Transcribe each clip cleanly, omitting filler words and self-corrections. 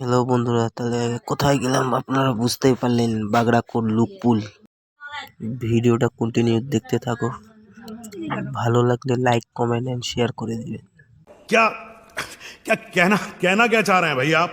Hello বন্ধুরা, তাহলে কোথায় গেলাম আপনারা বুঝতেই পারলেন, বাগড়াকোট লুকপুল। ভিডিওটা কন্টিনিউ দেখতে থাকো, ভালো লাগলে লাইক কমেন্ট এন্ড শেয়ার করে দিবেন। क्या क्या कहना कहना क्या चाह रहे हैं भाई आप?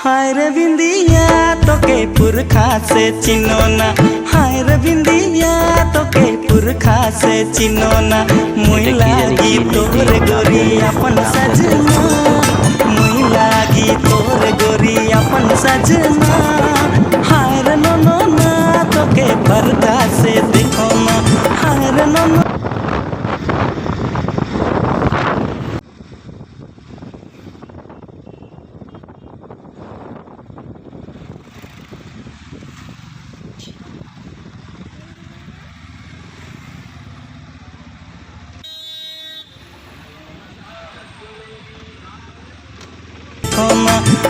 हाय रे बिंदिया तोके पुरखा से चिनोना, हाय रे बिंदिया तोके पुरखा से चिनोना। मुई लागी तोर गोरी अपन सजना, मुई लागी तोर गोरी अपन सजना। हाय रे नोना तोके परदा से देखो ना, हाय रे नोना।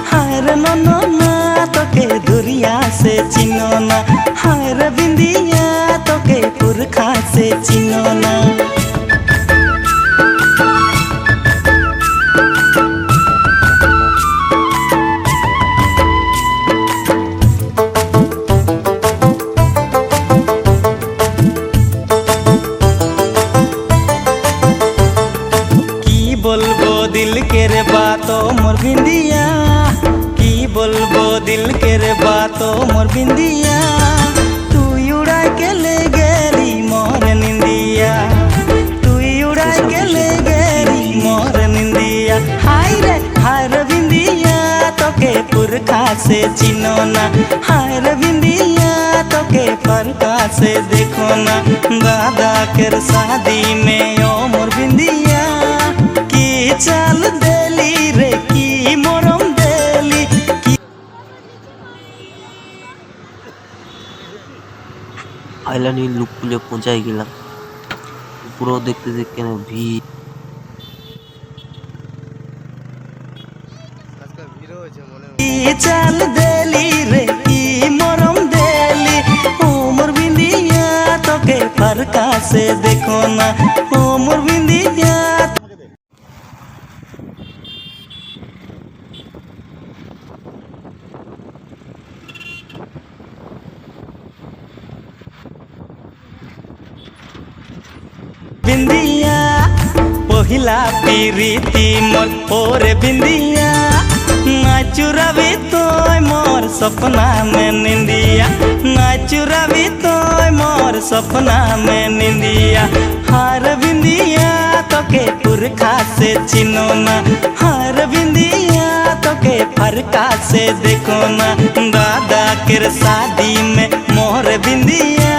हाय रे नोना तोके दुरिया से चिनोना, हाय रे बिंदिया तोके पुरखा से चिनोना। की बोलबो दिल के रे बातो मोर बिंदिया, की बोलबो दिल के रे बातो मोर बिंदिया। तू उड़ा के ले गेली मोर निंदिया, तू उड़ा के ले गेली मोर निंदिया। हाय रे बिंदिया तोके पुरखा से चिनोना, हाय रे बिंदिया तोके परखा से देखो ना। दादा के शादी में ओ मोर बिंदिया की चाल देली रे, की मोरम देली की। ফাইনালি লুকপুলে পৌঁছাই গেলাম। পুরো দেখতে দেখতে ভিড়, की चाल देली रे, की मोरम देली। ओ मोर बिंदिया तोके परखा से देखो ना, ओ मोर बिंदिया। बिंदिया पहिला पीरीति मोर ओरे बिंदिया, नाचुराबी तोय मोर सपना में निंदिया, नाचुराबी तोय मोर सपना में निंदिया। हार बिंदिया तोके पुरखा से चिनोना, हार बिंदिया तोके फरका से देखो ना। दादा के शादी में मोर बिंदिया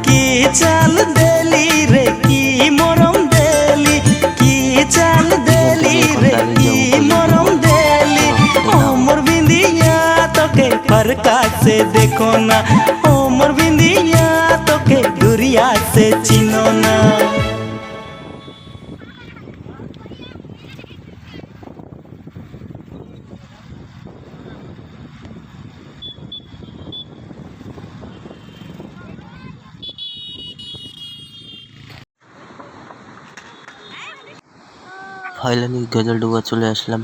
की चाल देली रे, की मोरम देली, की चाल देली रे, की मोरम देली। ओ मोर बिंदिया तोके परका से देखो ना, ओ मोर बिंदिया तोके दुरिया से चिनोना। ফাইনালি গাজলডোবা চলে আসলাম।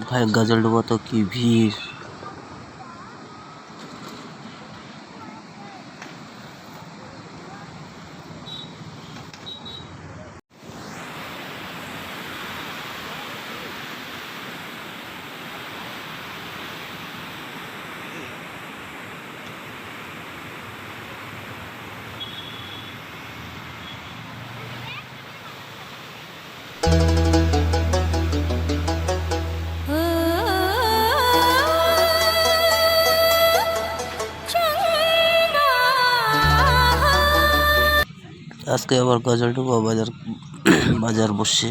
ভাই গাজলডোবা তো কি ভিড়! আজকে আবার গাজলডোবা বাজার বসছে।